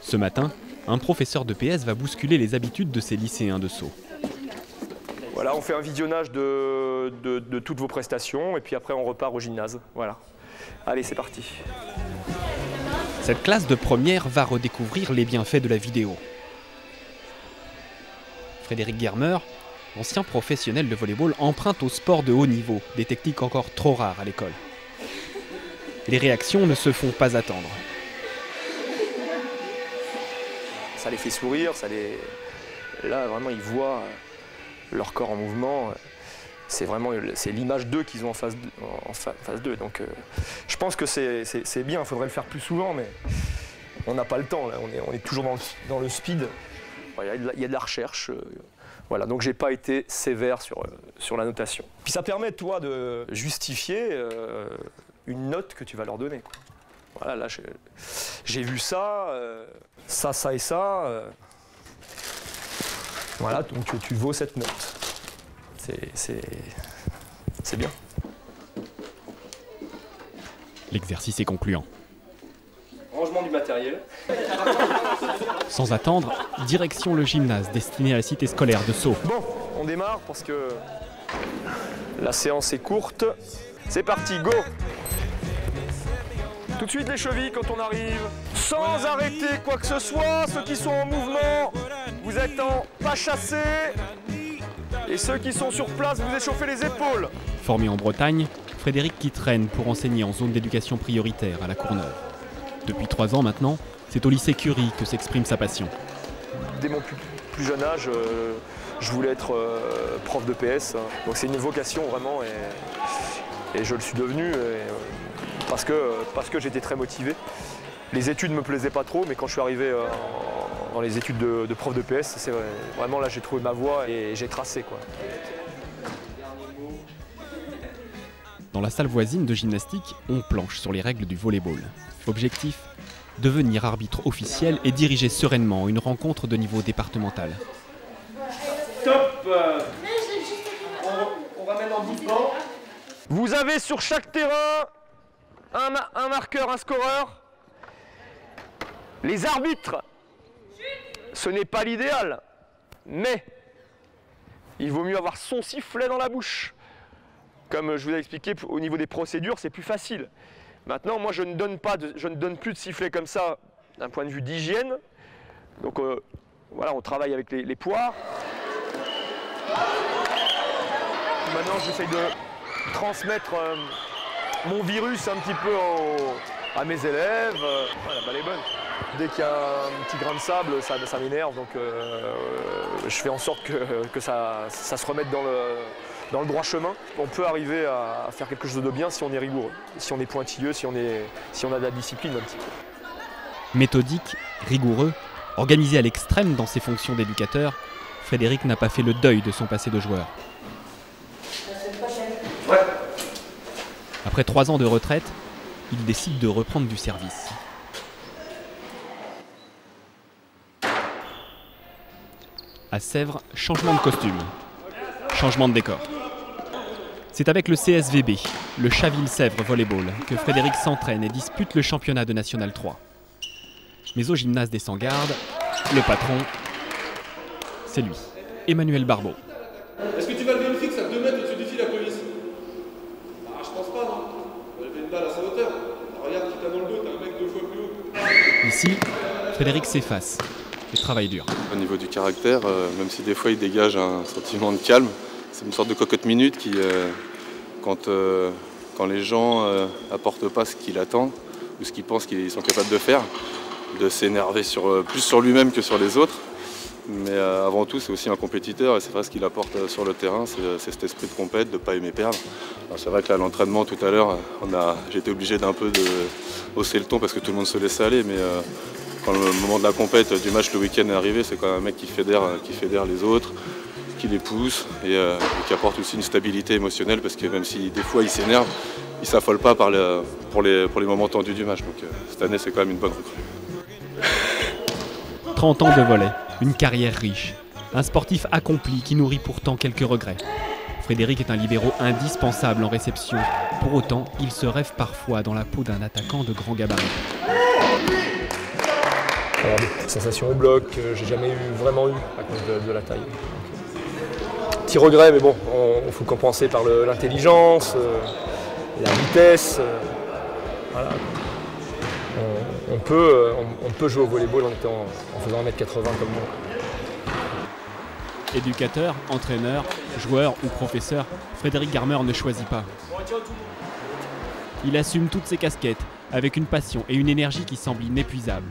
Ce matin, un professeur de PS va bousculer les habitudes de ces lycéens de Sceaux. Voilà, on fait un visionnage de toutes vos prestations et puis après on repart au gymnase. Voilà. Allez, c'est parti. Cette classe de première va redécouvrir les bienfaits de la vidéo. Frédéric Germer, ancien professionnel de volley-ball, emprunte au sport de haut niveau, des techniques encore trop rares à l'école. Les réactions ne se font pas attendre. Ça les fait sourire, là vraiment ils voient leur corps en mouvement. C'est l'image d'eux qu'ils ont en phase 2. Donc je pense que c'est bien, il faudrait le faire plus souvent, mais on n'a pas le temps. Là. On est toujours dans le speed. Il y a de la recherche. Voilà, donc j'ai pas été sévère sur la notation. Puis ça permet, toi, de justifier une note que tu vas leur donner, quoi. Voilà, là j'ai vu ça, ça et ça. Voilà, donc tu vaux cette note. C'est bien. L'exercice est concluant. Rangement du matériel. Sans attendre, direction le gymnase destiné à la cité scolaire de Sceaux. Bon, on démarre parce que la séance est courte. C'est parti, go! Tout de suite les chevilles quand on arrive, sans arrêter quoi que ce soit. Ceux qui sont en mouvement, vous êtes en pas chassé. Et ceux qui sont sur place, vous échauffez les épaules. Formé en Bretagne, Frédéric quitte Rennes pour enseigner en zone d'éducation prioritaire à La Courneuve. Depuis 3 ans maintenant, c'est au lycée Curie que s'exprime sa passion. Dès mon plus jeune âge, je voulais être prof de PS. Donc c'est une vocation vraiment et je le suis devenu parce que j'étais très motivé. Les études ne me plaisaient pas trop, mais quand je suis arrivé dans les études de prof de PS, c'est vraiment là j'ai trouvé ma voie et j'ai tracé, quoi. Dans la salle voisine de gymnastique, on planche sur les règles du volley-ball. Objectif, devenir arbitre officiel et diriger sereinement une rencontre de niveau départemental. Top! On ramène en mouvement. Vous avez sur chaque terrain un marqueur, un scoreur. Les arbitres, ce n'est pas l'idéal, mais il vaut mieux avoir son sifflet dans la bouche. Comme je vous ai expliqué, au niveau des procédures, c'est plus facile. Maintenant, moi, je ne donne plus de sifflet comme ça d'un point de vue d'hygiène. Donc voilà, on travaille avec les poids. Maintenant, j'essaye de transmettre mon virus un petit peu à mes élèves. La balle est bonne. Dès qu'il y a un petit grain de sable, ça m'énerve. Donc je fais en sorte que ça se remette dans le droit chemin. On peut arriver à faire quelque chose de bien si on est rigoureux, si on est pointilleux, si on a de la discipline un petit peu. Méthodique, rigoureux, organisé à l'extrême dans ses fonctions d'éducateur, Frédéric n'a pas fait le deuil de son passé de joueur. Ouais. Après 3 ans de retraite, il décide de reprendre du service. À Sèvres, changement de costume, changement de décor. C'est avec le CSVB, le Chaville-Sèvres Volleyball, que Frédéric s'entraîne et dispute le championnat de National 3. Mais au gymnase des Sans-Gardes, le patron, c'est lui, Emmanuel Barbeau. Est-ce que tu vas lever une fixe à 2 mètres au-dessus du fil à police? Je pense pas, non. On va lever une balle à sa hauteur. Regarde qui t'a dans le dos, t'as un mec 2 fois plus haut. Ici, Frédéric s'efface et travaille dur. Au niveau du caractère, même si des fois il dégage un sentiment de calme, c'est une sorte de cocotte minute qui, quand les gens apportent pas ce qu'il attend ou ce qu'ils pensent qu'ils sont capables de faire, de s'énerver plus sur lui-même que sur les autres. Mais avant tout, c'est aussi un compétiteur et c'est vrai ce qu'il apporte sur le terrain, c'est cet esprit de compète, de ne pas aimer perdre. C'est vrai que là, l'entraînement tout à l'heure, j'ai été obligé d'un peu de hausser le ton parce que tout le monde se laissait aller, mais quand le moment de la compète du match le week-end est arrivé, c'est quand même un mec qui fédère les autres, qui les pousse et qui apporte aussi une stabilité émotionnelle parce que même si des fois il s'énerve, il ne s'affole pas pour les moments tendus du match. Donc cette année, c'est quand même une bonne recrue. 30 ans de volley, une carrière riche, un sportif accompli qui nourrit pourtant quelques regrets. Frédéric est un libéro indispensable en réception. Pour autant, il se rêve parfois dans la peau d'un attaquant de grand gabarit. Alors, des sensations au bloc que j'ai jamais vraiment eu à cause de la taille. Petit regret, mais bon, il faut compenser par l'intelligence, la vitesse. Voilà. On peut jouer au volleyball en faisant 1m80 comme moi. Éducateur, entraîneur, joueur ou professeur, Frédéric Garmer ne choisit pas. Il assume toutes ses casquettes avec une passion et une énergie qui semblent inépuisables.